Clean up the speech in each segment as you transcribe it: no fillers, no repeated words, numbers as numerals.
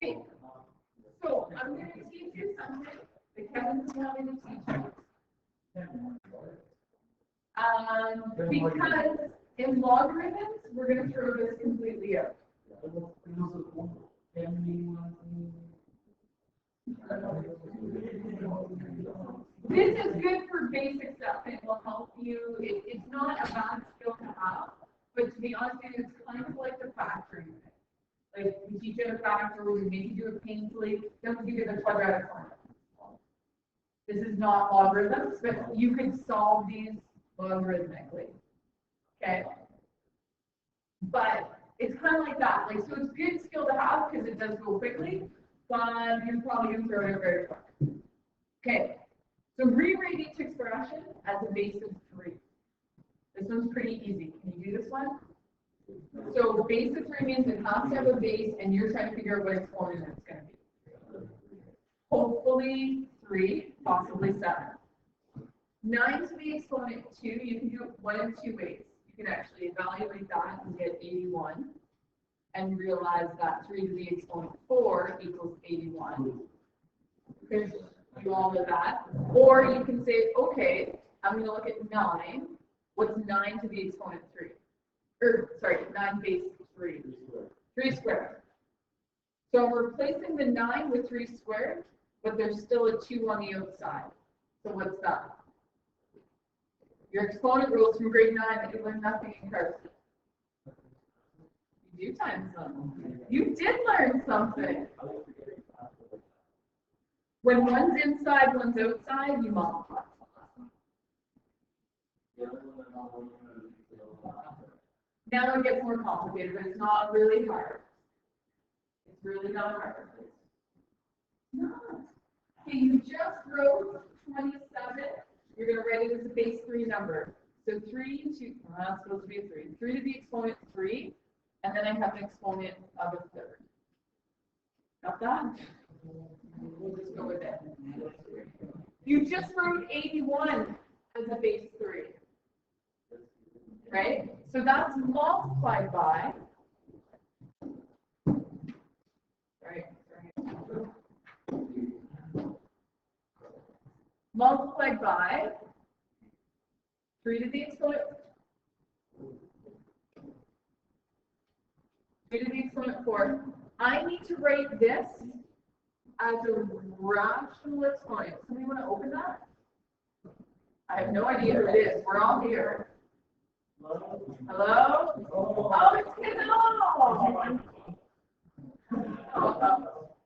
Okay, so I'm going to teach you something that Kevin's telling me to teach you. Because in logarithms, we're going to throw this completely out. This is good for basic stuff. It will help you. It's not a bad skill to have, but to be honest with you, it's kind of like the factoring thing. Like we teach you a factor, we make you do it painfully, then we give you the quadratic formula. This is not logarithms, but you could solve these logarithmically. Okay? But it's kind of like that. Like, so it's good skill to have because it does go quickly, but you're probably going to throw it out very quick. Okay. So rewrite each expression as a base of 3. This one's pretty easy. Can you do this one? So base of 3 means it has to have a base, and you're trying to figure out what exponent it's going to be. Hopefully 3, possibly 7. 9 to the exponent 2, you can do it one of two ways. You can actually evaluate that and get 81, and realize that 3 to the exponent 4 equals 81. Because you all know that. Or you can say, okay, I'm going to look at 9. What's 9 to the exponent 3? Or, sorry, 9 base 3. 3 squared. So I'm replacing the 9 with 3 squared, but there's still a 2 on the outside. So what's that? Your exponent rules from grade 9 that you learned nothing in Carson. You do times something. You did learn something. When one's inside, one's outside, you multiply. Now it gets more complicated, but it's not really hard. It's really not hard. No. Okay, you just wrote 27. You're going to write it as a base 3 number. So 3 to, well, that's supposed to be a 3. 3 to the exponent 3, and then I have an exponent of a third. Got that? We'll just go with it. You just wrote 81 as a base 3. Right? So that's multiplied by, multiplied by 3 to the exponent 4. I need to write this as a rational exponent. Somebody want to open that? I have no idea who it is. We're all here. Hello? Oh, it's Canal!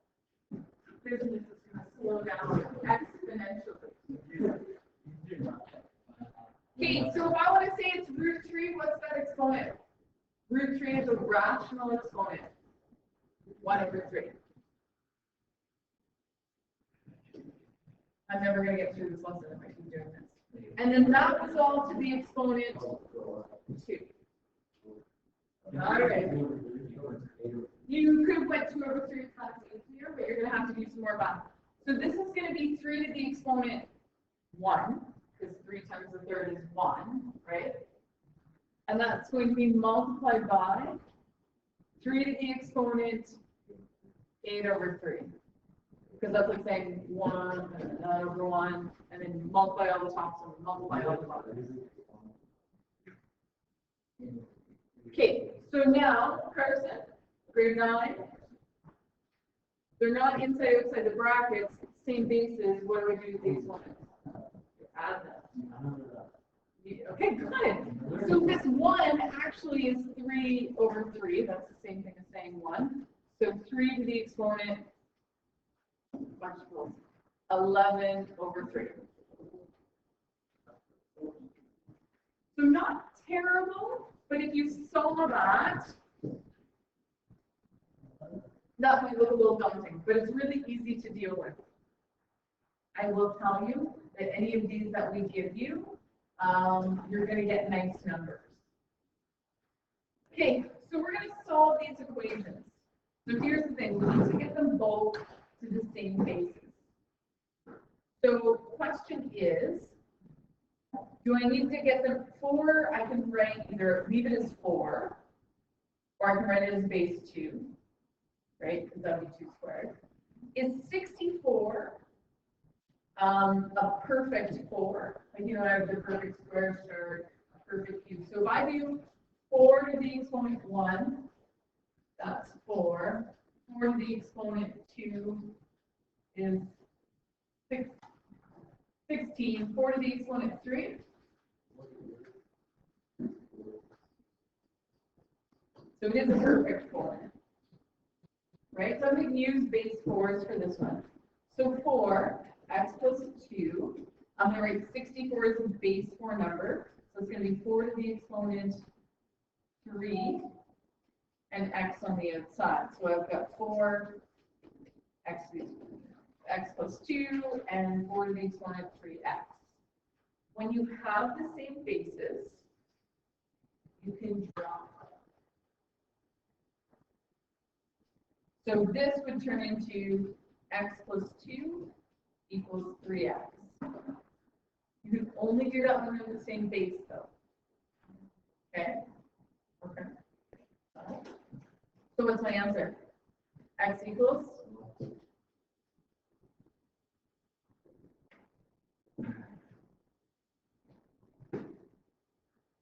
Business is going to slow down exponentially. Okay, so if I want to say it's root 3, what's that exponent? Root 3 is a rational exponent. 1 over 3. I'm never going to get through this lesson if I keep doing this. And then that was all to the exponent 2. All right. You could have went 2 over 3 times easier, but you're going to have to do some more math. So this is going to be 3 to the exponent 1, because 3 times the third is 1, right? And that's going to be multiplied by 3 to the exponent 8 over 3. Because that's like saying 1 over 1, and then multiply all the tops and multiply all the bottoms. Okay, so now, Carson, grade 9, they're not inside outside the brackets, same bases. What do we do with these ones? Add them. Okay, good. So this 1 actually is 3 over 3. That's the same thing as saying 1. So 3 to the exponent 11 over 3. So not terrible, but if you solve that might look a little daunting, but it's really easy to deal with. I will tell you that any of these that we give you, you're going to get nice numbers. Okay, so we're going to solve these equations. So here's the thing, we need to get them both to the same basis. So question is, do I need to get them 4? I can write either leave it as 4, or I can write it as base 2, right? Because that would be 2 squared. Is 64 a perfect 4? Like, you know, I have the perfect square, sure, a perfect cube. So if I do 4 to the exponent 1, that's 4. 4 to the exponent 2 is 16. 4 to the exponent 3. So it is a perfect 4. Right? So I'm going to use base 4s for this one. So 4, x plus 2. I'm going to write 64 as a base 4 number. So it's going to be 4 to the exponent 3 and x on the outside. So I've got 4 x plus 2 and 4 to the exponent 3x. When you have the same bases, you can drop. So this would turn into x plus 2 equals 3x. You can only do that when they're the same base, though. Okay? Okay. So what's my answer? X equals?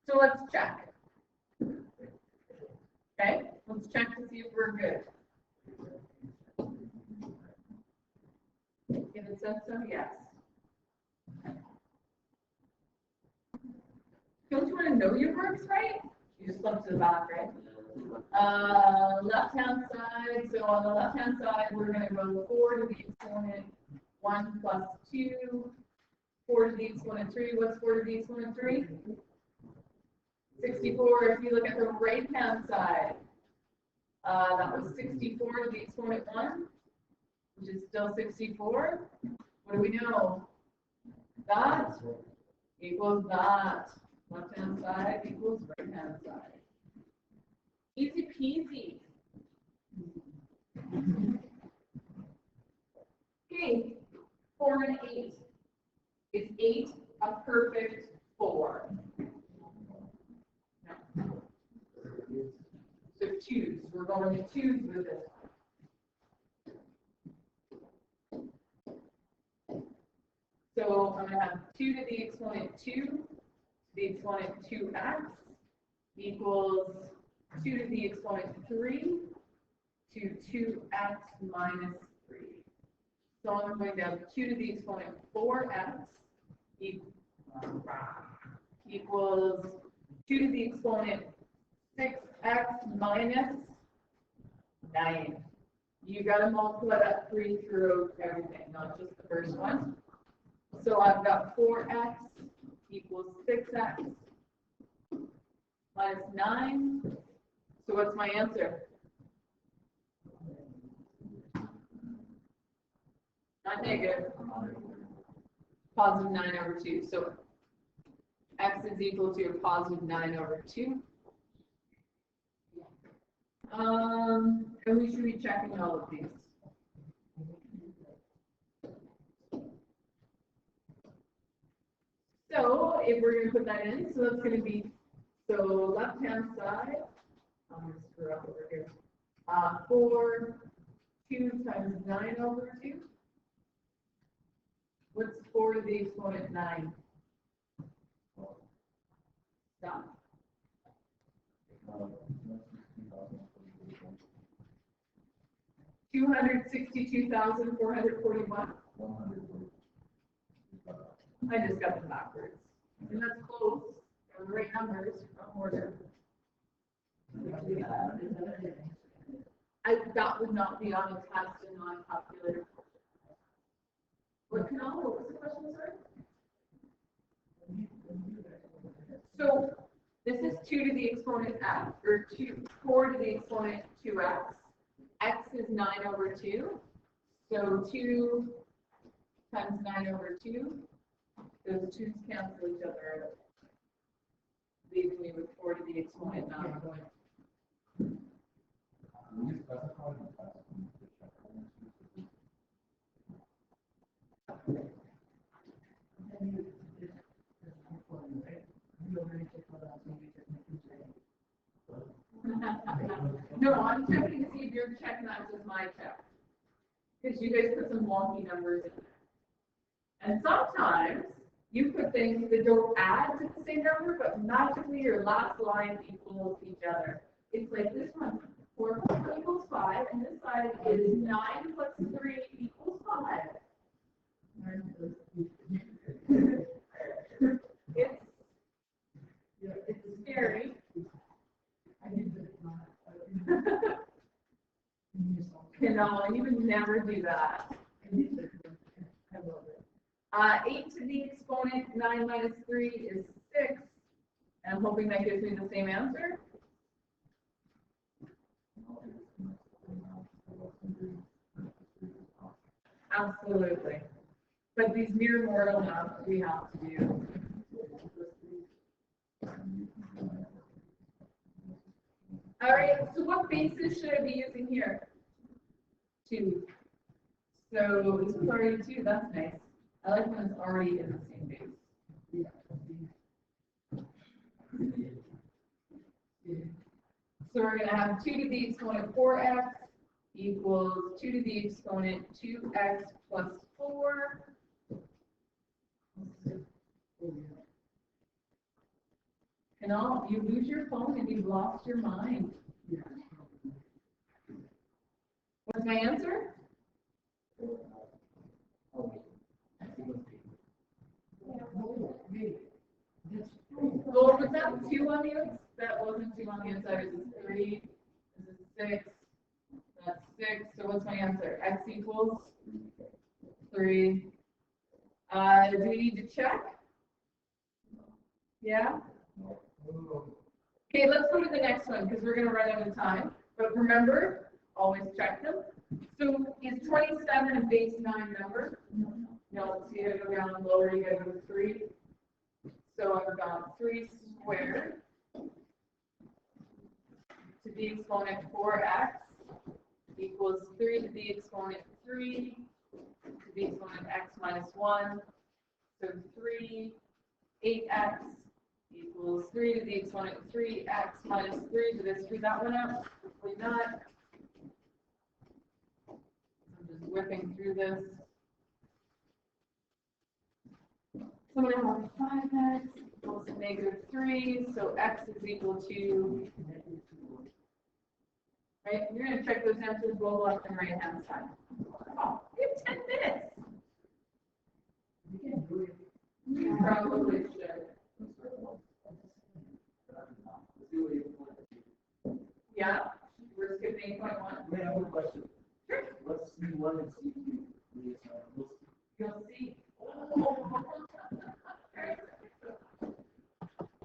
So let's check. Okay? Let's check to see if we're good. If it says so, yes. Don't you want to know your works, right? You just flip to the back, right? Left-hand side. So on the left-hand side, we're going to go 4 to the exponent 1 plus 2. 4 to the exponent 3. What's 4 to the exponent 3? 64. If you look at the right-hand side, that was 64 to the exponent 1, which is still 64. What do we know? That equals that. Left-hand side equals right-hand side. Easy peasy. Okay, 4 and 8. Is 8 a perfect 4? No. So 2s. We're going to 2s with this one. So I'm going to have 2 to the exponent 2 to the exponent 2x equals 2 to the exponent 3 to 2x minus 3. So I'm going to have 2 to the exponent 4x equals 2 to the exponent 6x minus 9. You got to multiply that 3 through everything, not just the first one. So I've got 4x equals 6x minus 9. So what's my answer? Not negative. Positive 9 over 2. So x is equal to a positive 9 over 2. And we should be checking all of these. So if we're going to put that in, so that's going to be, so left-hand side, I'm going to screw up over here. 4, 2 times 9 over 2. What's 4 to the exponent 9? Stop. 262,441. I just got them backwards. And that's close. They're the right numbers from order. That would not be on a test and on a calculator. What was the question, sir? So this is 2 to the exponent x, or 4 to the exponent 2x. X is 9 over 2. So 2 times 9 over 2. Those 2's cancel each other out, leaving me with 4 to the exponent 9. No, I'm checking to see if your check matches my check. Because you guys put some wonky numbers in there. And sometimes you put things that don't add to the same number, but magically your last line equals each other. It's like this one, 4 plus 1 equals 5, and this side is 9 plus 3 equals 5. It's scary. No, you would never do that. 8 to the exponent 9 minus 3 is 6. And I'm hoping that gives me the same answer. Absolutely. But these mere mortal numbers we have to do. All right, so what basis should I be using here? 2. So this is already 2, that's nice. I like when it's already in the same base. So we're going to have 2 to the exponent 4x equals 2 to the exponent 2x plus 4. And all, you lose your phone and you've lost your mind. What's my answer? Well, was that 2 on the outside? That wasn't 2 on the inside. This is 3. This is 6. That's 6. So what's my answer? X equals 3. Do we need to check? Yeah? Okay, let's go to the next one because we're going to run out of time. But remember, always check them. So is 27 a base 9 number? No, so you got to go down lower, you got to go to 3. So I've got 3 squared to the exponent 4x equals 3 to the exponent 3 to the exponent x minus 1. So 3, 8x equals 3 to the exponent 3x minus 3. Did I screw that one up? Hopefully not. I'm just whipping through this. So I'm going to have 5x equals -3, so x is equal to, right? You're going to check those answers both left and right hand side. Oh, you have 10 minutes. You probably should. Yeah, we're skipping 8.1. I have a question. Sure. What's C1 and C2? You'll see. Oh,